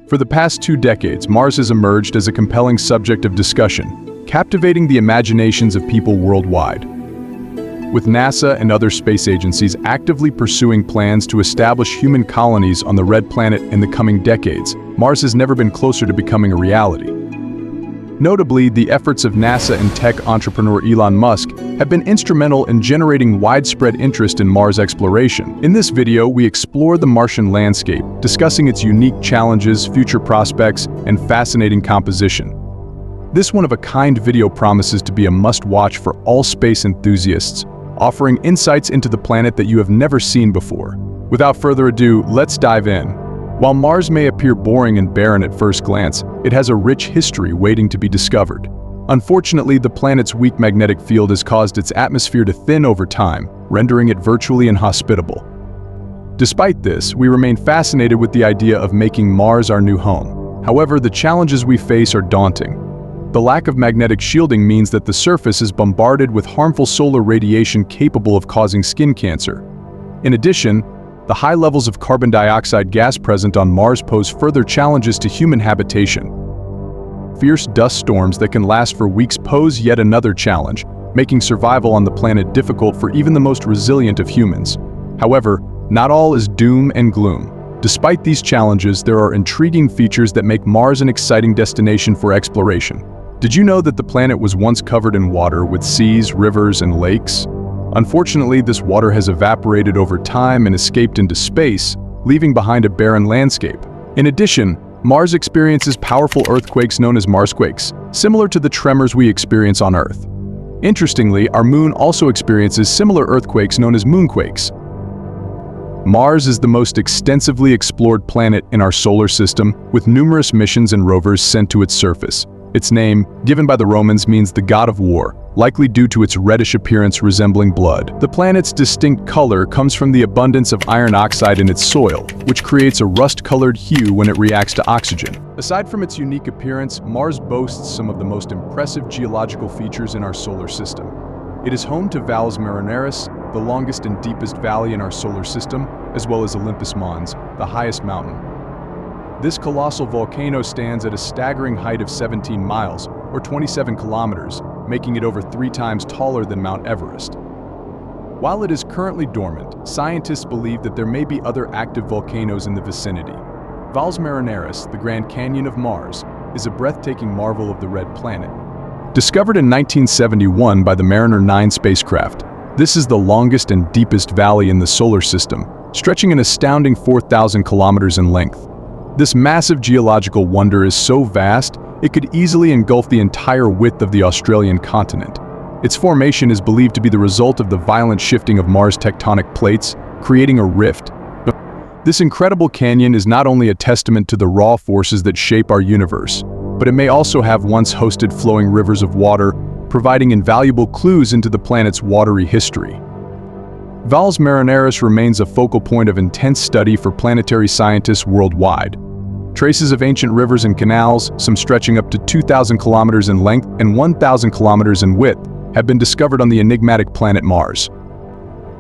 For the past 2 decades, Mars has emerged as a compelling subject of discussion, captivating the imaginations of people worldwide. With NASA and other space agencies actively pursuing plans to establish human colonies on the Red Planet in the coming decades, Mars has never been closer to becoming a reality. Notably, the efforts of NASA and tech entrepreneur Elon Musk have been instrumental in generating widespread interest in Mars exploration. In this video, we explore the Martian landscape, discussing its unique challenges, future prospects, and fascinating composition. This one-of-a-kind video promises to be a must-watch for all space enthusiasts, offering insights into the planet that you have never seen before. Without further ado, let's dive in. While Mars may appear boring and barren at first glance, it has a rich history waiting to be discovered. Unfortunately, the planet's weak magnetic field has caused its atmosphere to thin over time, rendering it virtually inhospitable. Despite this, we remain fascinated with the idea of making Mars our new home. However, the challenges we face are daunting. The lack of magnetic shielding means that the surface is bombarded with harmful solar radiation capable of causing skin cancer. In addition, the high levels of carbon dioxide gas present on Mars pose further challenges to human habitation. Fierce dust storms that can last for weeks pose yet another challenge, making survival on the planet difficult for even the most resilient of humans. However, not all is doom and gloom. Despite these challenges, there are intriguing features that make Mars an exciting destination for exploration. Did you know that the planet was once covered in water with seas, rivers, and lakes? Unfortunately, this water has evaporated over time and escaped into space, leaving behind a barren landscape. In addition, Mars experiences powerful earthquakes known as Marsquakes, similar to the tremors we experience on Earth. Interestingly, our Moon also experiences similar earthquakes known as moonquakes. Mars is the most extensively explored planet in our solar system, with numerous missions and rovers sent to its surface. Its name, given by the Romans, means the god of war, likely due to its reddish appearance resembling blood. The planet's distinct color comes from the abundance of iron oxide in its soil, which creates a rust-colored hue when it reacts to oxygen. Aside from its unique appearance, Mars boasts some of the most impressive geological features in our solar system. It is home to Valles Marineris, the longest and deepest valley in our solar system, as well as Olympus Mons, the highest mountain. This colossal volcano stands at a staggering height of 17 miles, or 27 kilometers, making it over 3 times taller than Mount Everest. While it is currently dormant, scientists believe that there may be other active volcanoes in the vicinity. Valles Marineris, the Grand Canyon of Mars, is a breathtaking marvel of the Red Planet. Discovered in 1971 by the Mariner 9 spacecraft, this is the longest and deepest valley in the solar system, stretching an astounding 4,000 kilometers in length. This massive geological wonder is so vast, it could easily engulf the entire width of the Australian continent. Its formation is believed to be the result of the violent shifting of Mars' tectonic plates, creating a rift. This incredible canyon is not only a testament to the raw forces that shape our universe, but it may also have once hosted flowing rivers of water, providing invaluable clues into the planet's watery history. Valles Marineris remains a focal point of intense study for planetary scientists worldwide. Traces of ancient rivers and canals, some stretching up to 2,000 kilometers in length and 1,000 kilometers in width, have been discovered on the enigmatic planet Mars.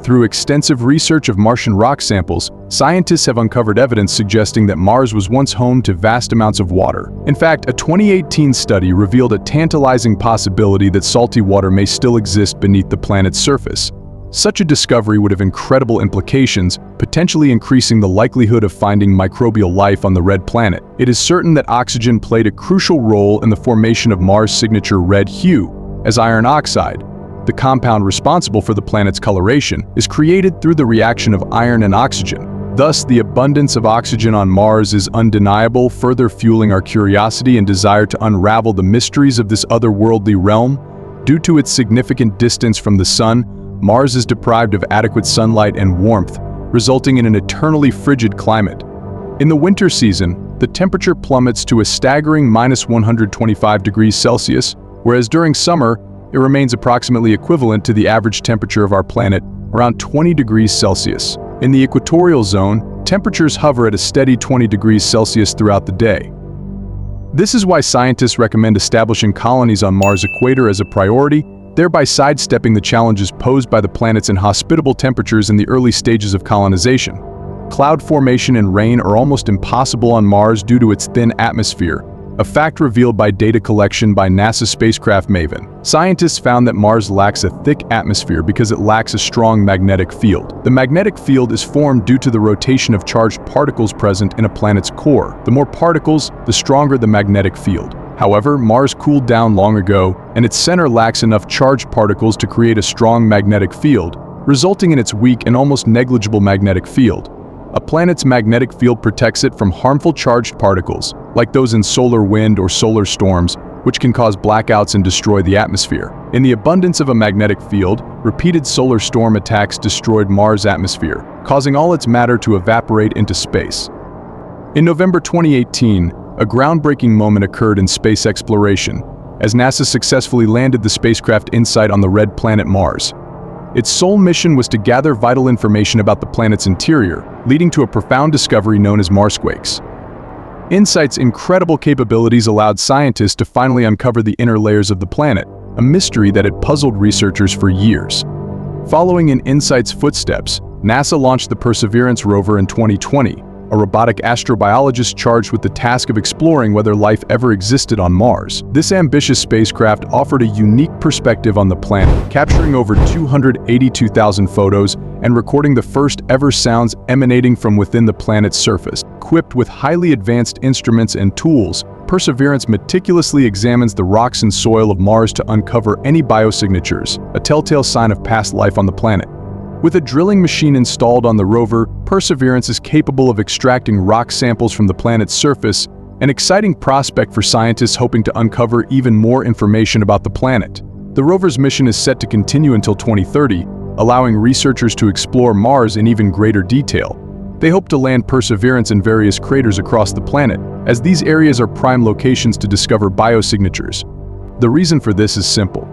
Through extensive research of Martian rock samples, scientists have uncovered evidence suggesting that Mars was once home to vast amounts of water. In fact, a 2018 study revealed a tantalizing possibility that salty water may still exist beneath the planet's surface. Such a discovery would have incredible implications, potentially increasing the likelihood of finding microbial life on the Red Planet. It is certain that oxygen played a crucial role in the formation of Mars' signature red hue, as iron oxide, the compound responsible for the planet's coloration, is created through the reaction of iron and oxygen. Thus, the abundance of oxygen on Mars is undeniable, further fueling our curiosity and desire to unravel the mysteries of this otherworldly realm. Due to its significant distance from the Sun, Mars is deprived of adequate sunlight and warmth, resulting in an eternally frigid climate. In the winter season, the temperature plummets to a staggering -125 degrees Celsius, whereas during summer, it remains approximately equivalent to the average temperature of our planet, around 20 degrees Celsius. In the equatorial zone, temperatures hover at a steady 20 degrees Celsius throughout the day. This is why scientists recommend establishing colonies on Mars' equator as a priority, thereby sidestepping the challenges posed by the planet's inhospitable temperatures in the early stages of colonization. Cloud formation and rain are almost impossible on Mars due to its thin atmosphere, a fact revealed by data collection by NASA spacecraft Maven. Scientists found that Mars lacks a thick atmosphere because it lacks a strong magnetic field. The magnetic field is formed due to the rotation of charged particles present in a planet's core. The more particles, the stronger the magnetic field. However, Mars cooled down long ago, and its center lacks enough charged particles to create a strong magnetic field, resulting in its weak and almost negligible magnetic field. A planet's magnetic field protects it from harmful charged particles, like those in solar wind or solar storms, which can cause blackouts and destroy the atmosphere. In the abundance of a magnetic field, repeated solar storm attacks destroyed Mars' atmosphere, causing all its matter to evaporate into space. In November 2018, a groundbreaking moment occurred in space exploration, as NASA successfully landed the spacecraft InSight on the red planet Mars. Its sole mission was to gather vital information about the planet's interior, leading to a profound discovery known as Marsquakes. InSight's incredible capabilities allowed scientists to finally uncover the inner layers of the planet, a mystery that had puzzled researchers for years. Following in InSight's footsteps, NASA launched the Perseverance rover in 2020, a robotic astrobiologist charged with the task of exploring whether life ever existed on Mars. This ambitious spacecraft offered a unique perspective on the planet, capturing over 282,000 photos and recording the first ever sounds emanating from within the planet's surface. Equipped with highly advanced instruments and tools, Perseverance meticulously examines the rocks and soil of Mars to uncover any biosignatures, a telltale sign of past life on the planet. With a drilling machine installed on the rover, Perseverance is capable of extracting rock samples from the planet's surface, an exciting prospect for scientists hoping to uncover even more information about the planet. The rover's mission is set to continue until 2030, allowing researchers to explore Mars in even greater detail. They hope to land Perseverance in various craters across the planet, as these areas are prime locations to discover biosignatures. The reason for this is simple.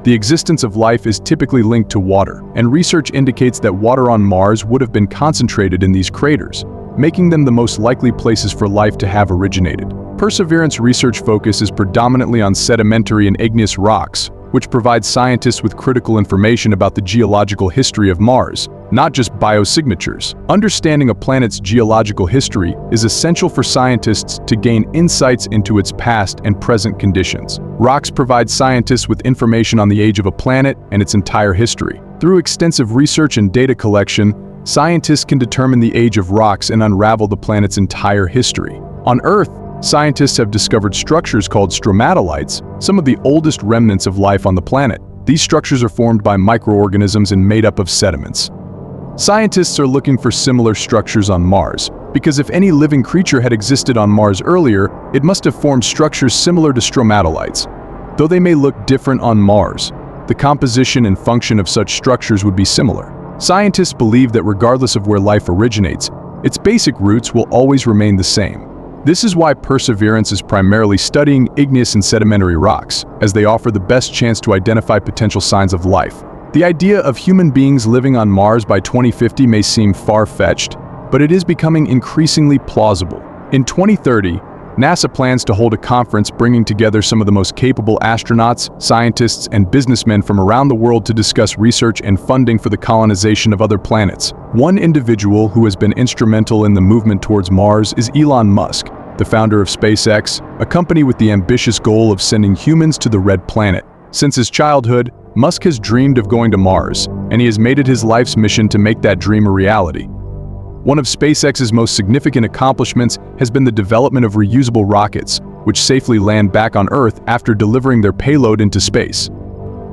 The existence of life is typically linked to water, and research indicates that water on Mars would have been concentrated in these craters, making them the most likely places for life to have originated. Perseverance research focus is predominantly on sedimentary and igneous rocks, which provides scientists with critical information about the geological history of Mars, not just biosignatures. Understanding a planet's geological history is essential for scientists to gain insights into its past and present conditions. Rocks provide scientists with information on the age of a planet and its entire history. Through extensive research and data collection, scientists can determine the age of rocks and unravel the planet's entire history. On Earth, scientists have discovered structures called stromatolites, some of the oldest remnants of life on the planet. These structures are formed by microorganisms and made up of sediments. Scientists are looking for similar structures on Mars, because if any living creature had existed on Mars earlier, it must have formed structures similar to stromatolites. Though they may look different on Mars, the composition and function of such structures would be similar. Scientists believe that regardless of where life originates, its basic roots will always remain the same. This is why Perseverance is primarily studying igneous and sedimentary rocks, as they offer the best chance to identify potential signs of life. The idea of human beings living on Mars by 2050 may seem far-fetched, but it is becoming increasingly plausible. In 2030, NASA plans to hold a conference bringing together some of the most capable astronauts, scientists, and businessmen from around the world to discuss research and funding for the colonization of other planets. One individual who has been instrumental in the movement towards Mars is Elon Musk, the founder of SpaceX, a company with the ambitious goal of sending humans to the red planet. Since his childhood, Musk has dreamed of going to Mars, and he has made it his life's mission to make that dream a reality. One of SpaceX's most significant accomplishments has been the development of reusable rockets, which safely land back on Earth after delivering their payload into space.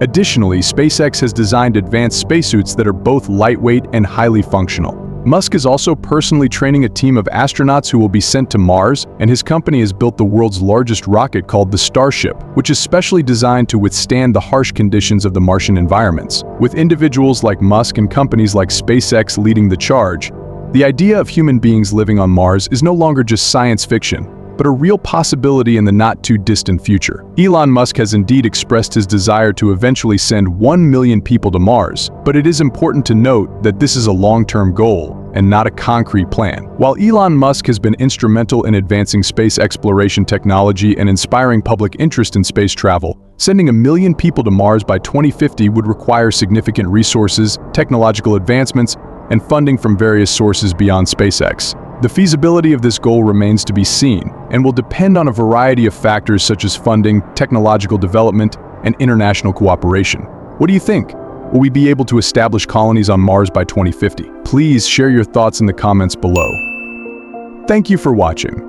Additionally, SpaceX has designed advanced spacesuits that are both lightweight and highly functional. Musk is also personally training a team of astronauts who will be sent to Mars, and his company has built the world's largest rocket called the Starship, which is specially designed to withstand the harsh conditions of the Martian environments. With individuals like Musk and companies like SpaceX leading the charge, the idea of human beings living on Mars is no longer just science fiction, but a real possibility in the not-too-distant future. Elon Musk has indeed expressed his desire to eventually send 1 million people to Mars, but it is important to note that this is a long-term goal and not a concrete plan. While Elon Musk has been instrumental in advancing space exploration technology and inspiring public interest in space travel, sending 1 million people to Mars by 2050 would require significant resources, technological advancements, and funding from various sources beyond SpaceX. The feasibility of this goal remains to be seen and will depend on a variety of factors such as funding, technological development, and international cooperation. What do you think? Will we be able to establish colonies on Mars by 2050? Please share your thoughts in the comments below. Thank you for watching.